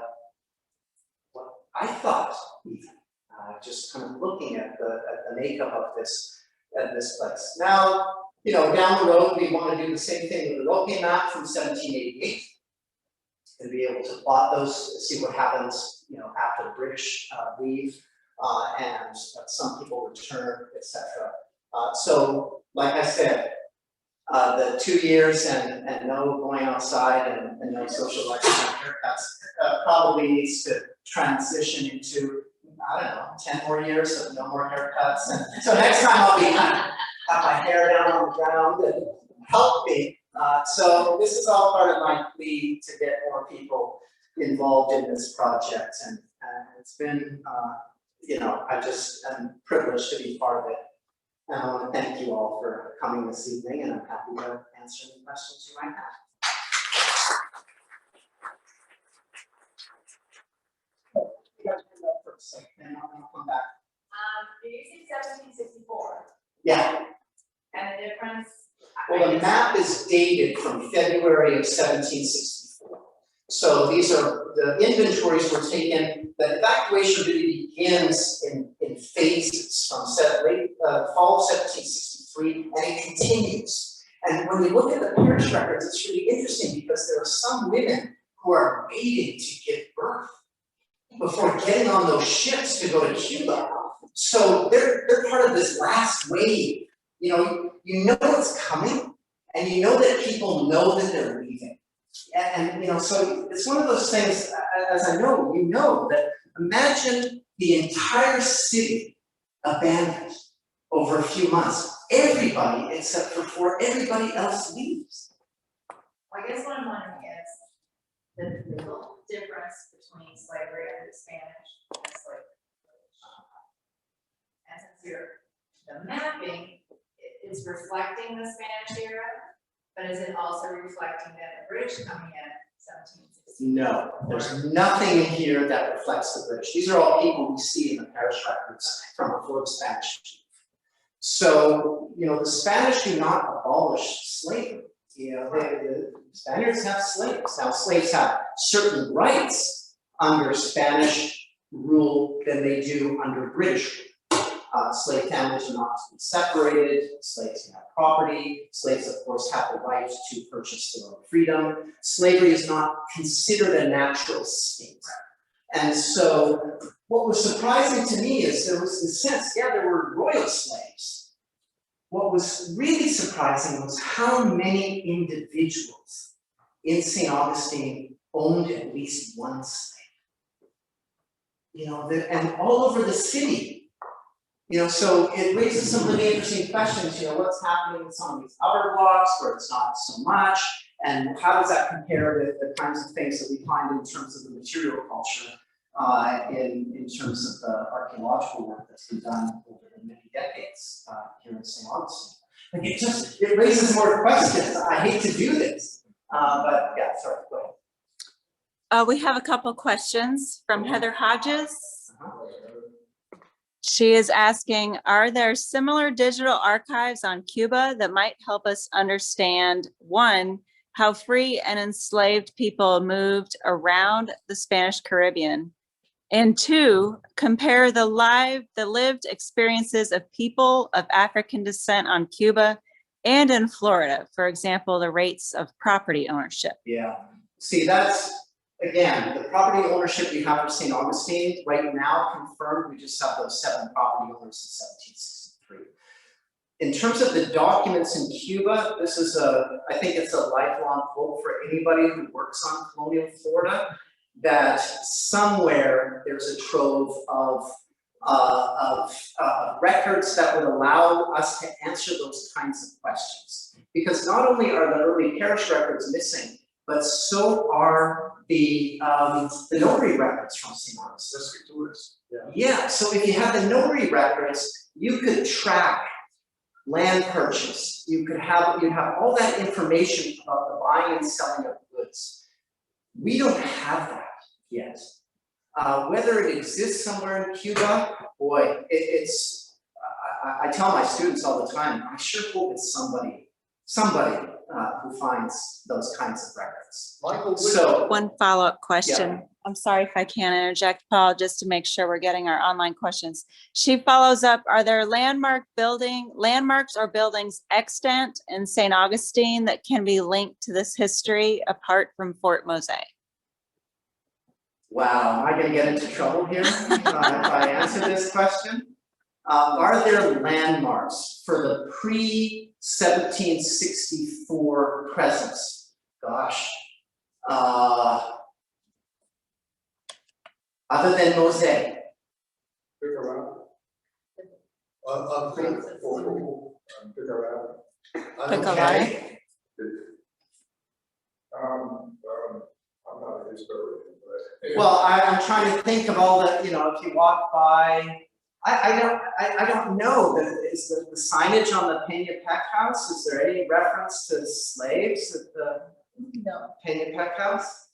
I thought even. Just kind of looking at the makeup of this place. Now, you know, down the road, we want to do the same thing with the European map from 1788, and be able to plot those, see what happens, you know, after the British leave, and some people return, etc. So, like I said, the 2 years and no going outside and no social life and haircuts probably needs to transition into, I don't know, 10 more years of no more haircuts. And so next time I'll be kind of have my hair down on the ground and help me. So this is all part of my plea to get more people involved in this project. And it's been, you know, I just am privileged to be part of it. And I want to thank you all for coming this evening, and I'm happy to answer any questions you might have. You guys can go first, and I'll come back. You're using 1764, Yeah, and the difference. well, the map is dated from February of 1764. So these are, the inventories were taken, the evacuation really begins in phases from fall of 1763, and it continues. And when you look at the parish records, it's really interesting because there are some women who are waiting to give birth before getting on those ships to go to Cuba. So they're part of this last wave. You know it's coming, and you know that people know that they're leaving. And you know, so it's one of those things, as I know, you know, that imagine the entire city abandoned over a few months. Everybody except for 4, everybody else leaves. I guess what I'm wondering is the little difference between slavery under Spanish and slavery. And since the mapping is reflecting the Spanish era, but is it also reflecting that the British coming in 1760? No, there's nothing in here that reflects the British. These are all people we see in the parish records from before the Spanish. So, you know, the Spanish do not abolish slavery. You know, the Spaniards have slaves. Now, slaves have certain rights under Spanish rule than they do under British rule. Slave families are not to be separated, slaves can have property, slaves of course have the right to purchase their own freedom. Slavery is not considered a natural state. And so what was surprising to me is there was this sense, yeah, there were royal slaves. What was really surprising was how many individuals in St. Augustine owned at least one slave. You know, and all over the city. You know, so it raises some really interesting questions, you know, what's happening in some of these outer blocks where it's not so much, and how does that compare with the kinds of things that we find in terms of the material culture, in terms of the archaeological work that's been done over the many decades here in St. Augustine. Like it raises more questions. I hate to do this, but yeah, sorry, go ahead. We have a couple questions from Heather Hodges. She is asking, are there similar digital archives on Cuba that might help us understand, one, how free and enslaved people moved around the Spanish Caribbean, and two, compare the lived experiences of people of African descent on Cuba and in Florida, for example, the rates of property ownership? Yeah, see, that's, again, the property ownership we have for St. Augustine right now confirmed, we just have those 7 property owners in 1763. In terms of the documents in Cuba, this is I think it's a lifelong hope for anybody who works on colonial Florida, that somewhere there's a trove of records that would allow us to answer those kinds of questions. Because not only are the early parish records missing, but so are the notary records from St. Augustine. Yeah, so if you had the notary records, you could track land purchase. You'd have all that information about the buying and selling of goods. We don't have that yet. Whether it exists somewhere in Cuba, boy, I tell my students all the time, I sure hope it's somebody who finds those kinds of records. Michael, So One follow-up question. Yeah. I'm sorry if I can't interject, Paul, just to make sure we're getting our online questions. She follows up, are there landmarks or buildings extant in St. Augustine that can be linked to this history apart from Fort Mose? wow, am I gonna get into trouble here if I answer this question? Are there landmarks for the pre-1764 presence? Gosh. Other than Mosaic. Okay. I'm not a historian, but. Well, I'm trying to think of all the, if you walk by, I don't know, is the signage on the Pena Peck House, is there any reference to slaves at the Pena Peck House?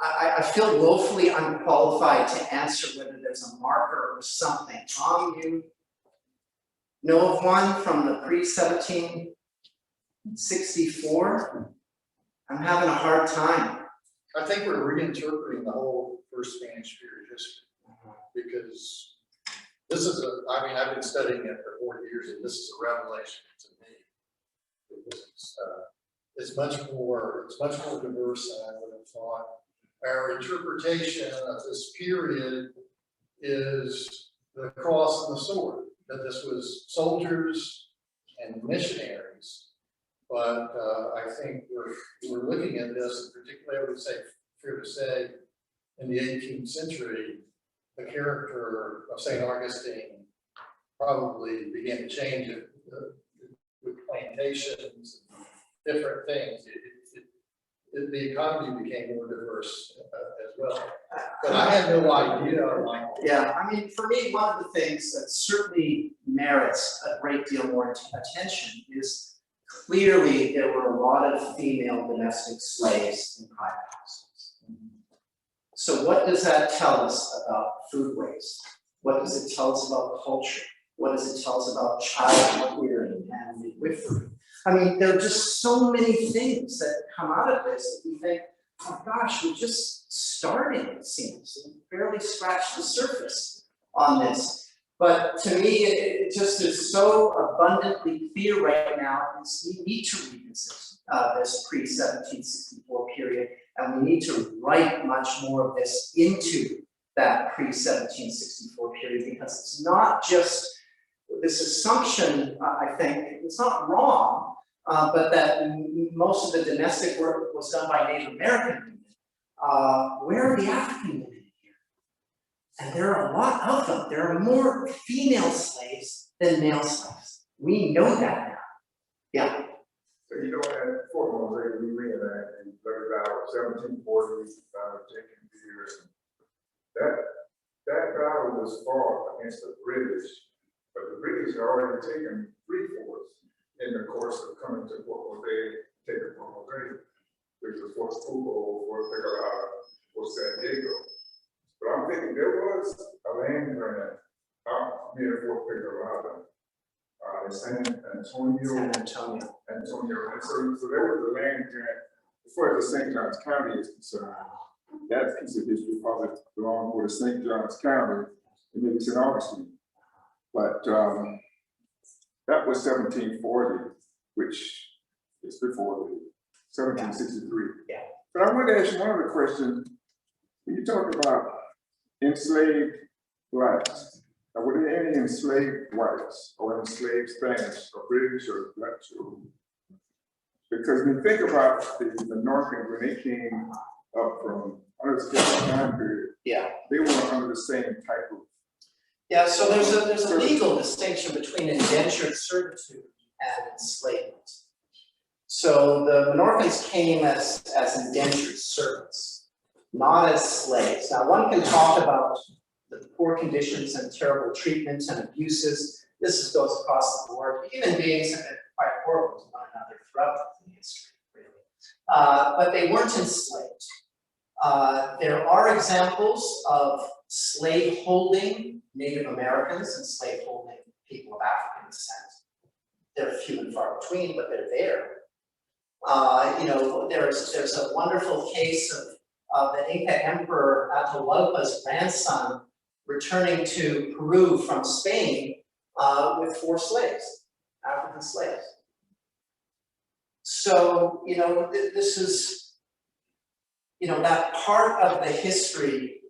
I feel woefully unqualified to answer whether there's a marker or something. Tom, you know of one from the pre-1764? I'm having a hard time. I think we're reinterpreting the whole first Spanish period history, because this is I've been studying it for 40 years, and this is a revelation to me. It's much more diverse than I would have thought. Our interpretation of this period is the cross and the sword, that this was soldiers and missionaries. But I think we're looking at this, and particularly I would say, fair to say, in the 18th century, the character of St. Augustine probably began to change with plantations and different things. The economy became more diverse as well. But I had no idea. Yeah, I mean, for me, one of the things that certainly merits a great deal more attention is clearly there were a lot of female domestic slaves in private houses. So what does that tell us about food waste? What does it tell us about culture? What does it tell us about child rearing and midwifery? I mean, there are just so many things that come out of this that we think, oh gosh, we're just starting, it seems. We barely scratched the surface on this. But to me, it just is so abundantly clear right now, is we need to revisit this pre-1764 period, and we need to write much more of this into that pre-1764 period, because it's not just this assumption, I think, it's not wrong, but that most of the domestic work was done by Native American women. Where are the African women here? And there are a lot of them. There are more female slaves than male slaves. We know that now. Yeah. So at Fort Mose, we reenact in 1740, years. That battle was fought against the British, but the British had already taken 3 forts in the course of coming to Fort Jose, taking Fort Jose, which was Fort Pugo, Fort Picolata, Fort San Diego. But I'm thinking there was a land grant out near Fort Picolata, in San Antonio. And so there was a land grant, as far as the St. Johns County is concerned. That piece of history probably belonged with the St. Johns County and maybe St. Augustine. But that was 1740, which is before the 1763. Yeah. But I want to ask you one other question. When you talk about enslaved blacks, were there any enslaved whites or enslaved Spanish or British or Dutch? Because when you think about the Northern, when they came up from under the time period, Yeah. they were under the same type of. Yeah, so there's a legal distinction between indentured servitude and enslavement. So the Menorcans came as indentured servants, not as slaves. Now, one can talk about the poor conditions and terrible treatments and abuses. This goes across the board. Human beings have been quite horrible to one another throughout the history, really. But they weren't enslaved. There are examples of slave-holding Native Americans and slave-holding people of African descent. They're few and far between, but they're there. There's a wonderful case of the Inca Emperor Atahualpa's grandson returning to Peru from Spain with 4 slaves, African slaves. So, this is, that part of the history.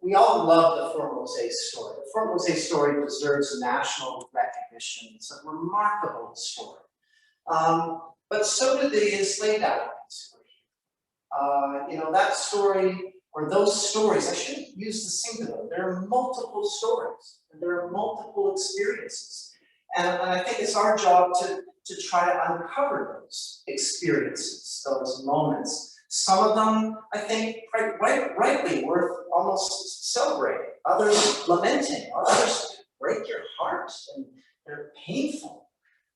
We all love the Fort Jose story. The Fort Jose story deserves national recognition. It's a remarkable story. But so did the enslaved Africans. That story, or those stories, I shouldn't use the singular. There are multiple stories, and there are multiple experiences. And I think it's our job to try to uncover those experiences, those moments. Some of them, I think, rightly worth almost celebrating. Others lamenting. Others break your heart, and they're painful.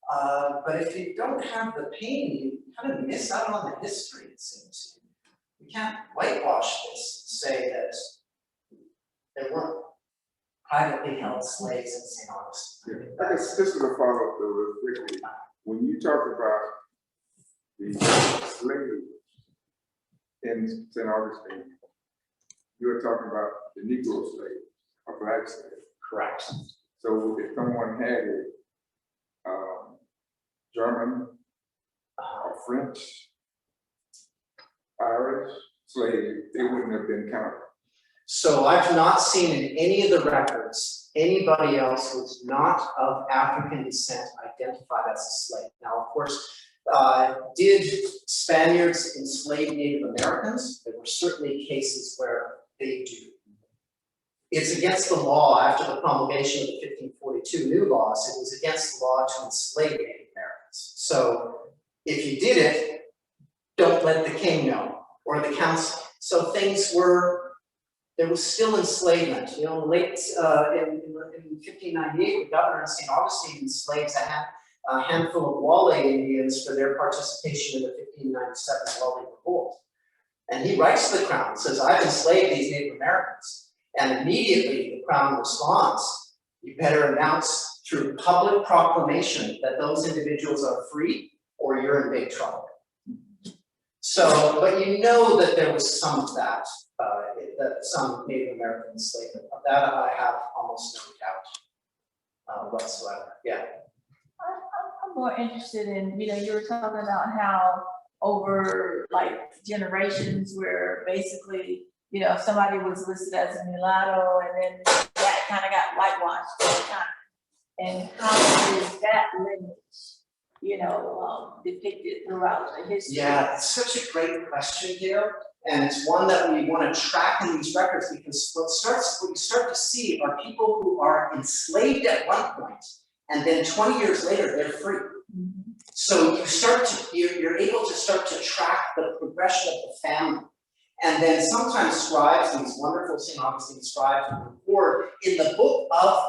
But if you don't have the pain, you kind of miss out on the history, it seems. We can't whitewash this, say that there weren't privately held slaves in St. Augustine. Yeah. I guess this is a follow-up though, real quickly. When you talk about the slaves in St. Augustine, you were talking about the Negro slave, a black slave. Correct. So if someone had a German, French, Irish slave, they wouldn't have been counted. So I've not seen in any of the records anybody else who was not of African descent identified as a slave. Now, of course, did Spaniards enslave Native Americans? There were certainly cases where they do. It's against the law after the promulgation of the 1542 new laws. It was against the law to enslave Native Americans. So if you did it, don't let the king know or the council. So there was still enslavement. In 1598, the governor in St. Augustine enslaves a handful of Wale Indians for their participation in the 1597 Wale Revolt. And he writes to the crown and says, I've enslaved these Native Americans. And immediately the crown responds, you better announce through public proclamation that those individuals are free or you're in big trouble. So, but that there was some of that, some Native American enslavement. Of that I have almost no doubt whatsoever. Yeah. I'm more interested in, you were talking about how over generations where basically, if somebody was listed as a mulatto and then that kind of got whitewashed over time. And how is that lineage, depicted throughout the history? Yeah, it's such a great question here. And it's one that we want to track in these records because what you start to see are people who are enslaved at one point and then 20 years later they're free. Mm-hmm. So you're able to start to track the progression of the family. And then sometimes scribes, these wonderful St. Augustine scribes, record in the book of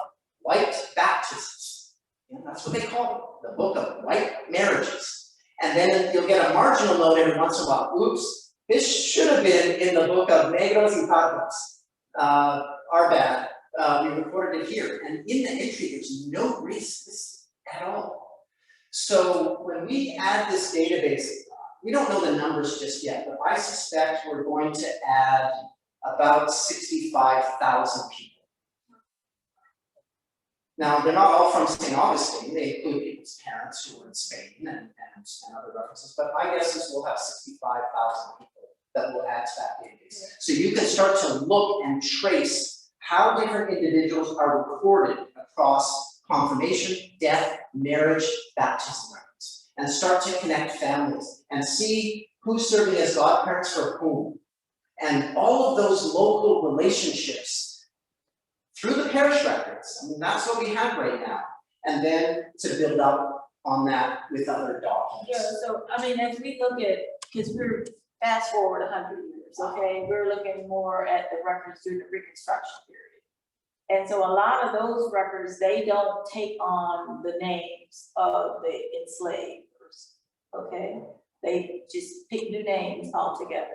white baptisms. You know, that's what they call it, the book of white marriages. And then you'll get a marginal note every once in a while. Oops, this should have been in the book of negros y pardos. Our bad. We recorded it here. And in the entry, there's no race at all. So when we add this database, we don't know the numbers just yet, but I suspect we're going to add about 65,000 people. Now, they're not all from St. Augustine. They include people's parents who were in Spain and other references, but my guess is we'll have 65,000 people that will add to that database. So you can start to look and trace how different individuals are recorded across confirmation, death, marriage, baptism records, and start to connect families and see who's serving as godparents for whom. And all of those local relationships through the parish records, I mean, that's what we have right now. And then to build up on that with other documents. Yeah, so, I mean, as we look at, because we're fast forward 100 years, okay? We're looking more at the records during the Reconstruction period. And so a lot of those records, they don't take on the names of the enslavers, okay? They just pick new names altogether.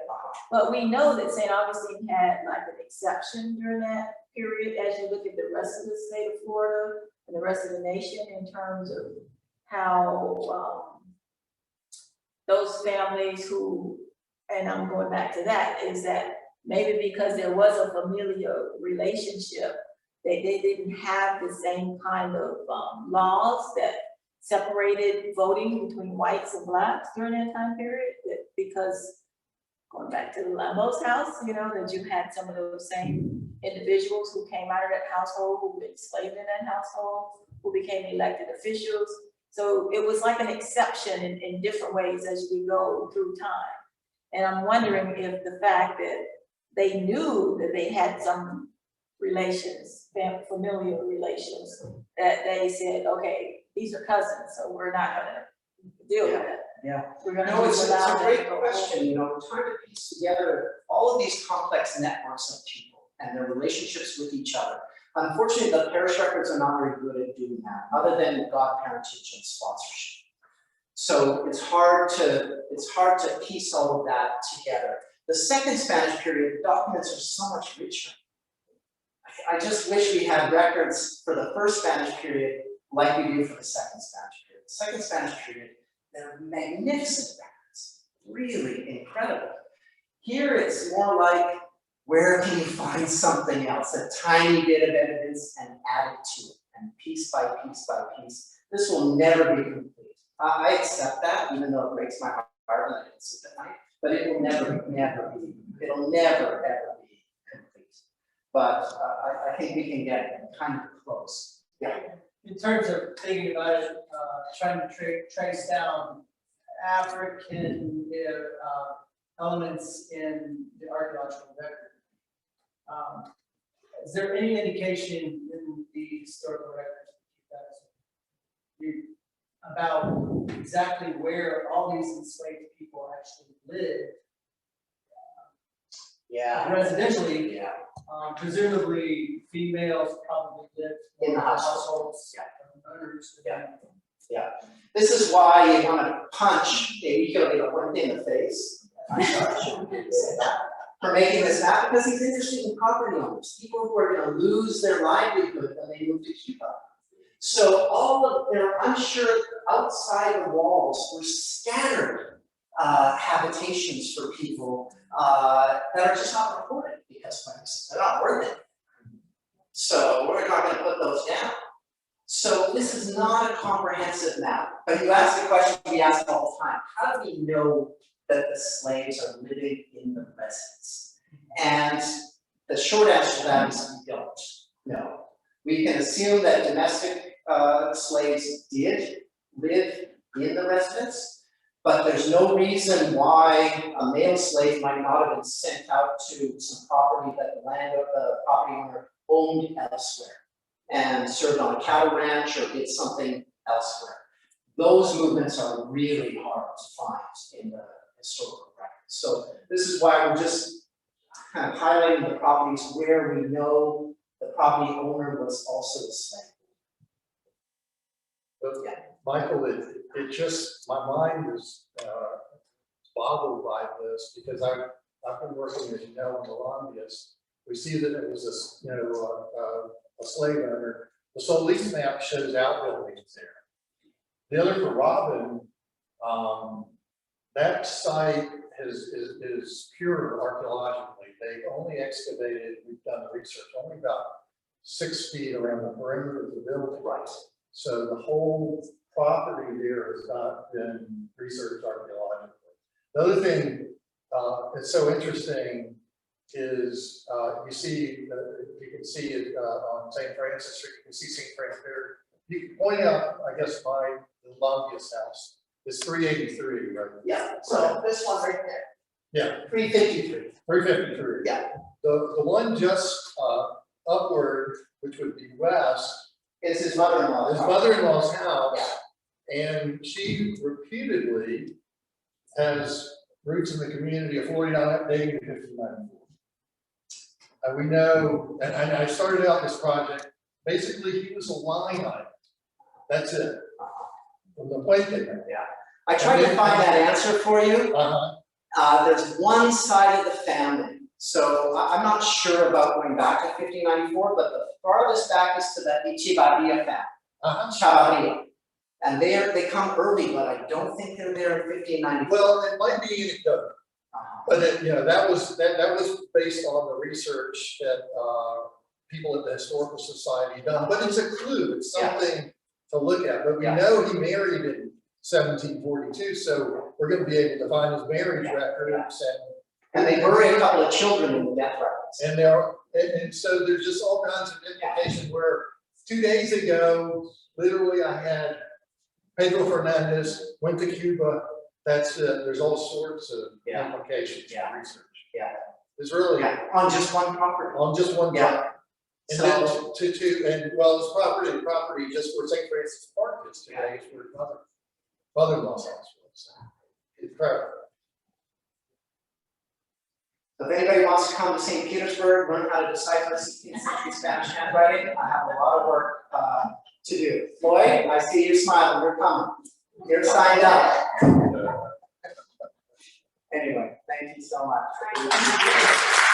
But we know that St. Augustine had like an exception during that period as you look at the rest of the state of Florida and the rest of the nation in terms of how those families who, and I'm going back to that, is that maybe because there was a familial relationship, they didn't have the same kind of laws that separated voting between whites and blacks during that time period, because going back to the Lambo's house, you know, that you had some of those same individuals who came out of that household, who were enslaved in that household, who became elected officials. So it was like an exception in different ways as we go through time. And I'm wondering if the fact that they knew that they had some relations, familial relations, that they said, okay, these are cousins, so we're not gonna deal with it. Yeah. We're gonna No, it's allow a them great to go question. You know, we're trying to piece together all of these complex networks of people and their relationships with each other. Unfortunately, the parish records are not very good at doing that, other than godparentage and sponsorship. So it's hard to piece all of that together. The second Spanish period, the documents are so much richer. I just wish we had records for the first Spanish period like we do for the second Spanish period. The second Spanish period, they're magnificent records, really incredible. Here it's more like, where can you find something else, a tiny bit of evidence, and add it to it, and piece by piece by piece. This will never be complete. I accept that, even though it breaks my heart and I didn't sleep at night, but it will never be, it'll never, ever be complete. But I think we can get kind of close. Yeah. In terms of thinking about it, trying to trace down African elements in the archaeological record. Is there any indication in the historical records about exactly where all these enslaved people actually lived? Yeah. Residentially, Yeah. presumably females probably lived In the households. Yeah. Yeah. This is why you want to punch a one in the face. I'm sorry, I shouldn't say that. For making this map, because he's interested in property owners, people who are going to lose their livelihood when they move to Cuba. So all of their, I'm sure outside the walls were scattered habitations for people that are just not recorded because they're not worth it. So we're not going to put those down. So this is not a comprehensive map, but you ask the question we ask all the time: how do we know that the slaves are living in the residence? And the short answer to that is we don't know. We can assume that domestic slaves did live in the residence, but there's no reason why a male slave might not have been sent out to some property that the property owner owned elsewhere and served on a cattle ranch or did something elsewhere. Those movements are really hard to find in the historical records. So this is why we're just kind of highlighting the properties where we know the property owner was also a slave. But Michael, it just, my mind is boggled by this because I've been working, as you know, in Columbia's. We see that it was a slave owner. The sole lease map shows outbuildings there. The other for Robin, that site is pure archaeologically. They've only excavated, we've done research, only about 6 feet around the perimeter of the building. Right. So the whole property there has not been researched archaeologically. The other thing that's so interesting is you see, you can see it on St. Francis Street, you can see St. Francis there. You can point out, I guess, the longest house is 383, right? Yeah, so this one right there. Yeah. 353. 353. Yeah. The one just upward, which would be west, Is his mother-in-law. his mother-in-law's house. Yeah. And she reputedly has roots in the community of 49 dating to 1594. And we know, and I started out this project, basically he was a line item. That's it. From the plate there. Yeah. I tried to find that answer for you. There's one side of the family. So I'm not sure about going back to 1594, but the farthest back is to the Echevarria family, Chavarria. And they come early, but I don't think they're there in 1594. Well, it might be anecdotal, but that was based on the research that people at the Historical Society done. But it's a clue. It's something to look at. But we know he married in 1742, so we're going to be able to find his marriage records and they bury a couple of children in the death records. And so there's just all kinds of implication where 2 days ago, literally I had Pedro Fernandez, went to Cuba. That's it. There's all sorts of implications for research. Yeah. It's really on just one property. On just one property. And So, then his property just where St. Francis Park is today is where his mother-in-law's house was. Incredible. if anybody wants to come to St. Petersburg, learn how to decipher 16th century Spanish handwriting, I have a lot of work to do. Floyd, I see you smiling, you're coming. You're signed up. Anyway, thank you so much.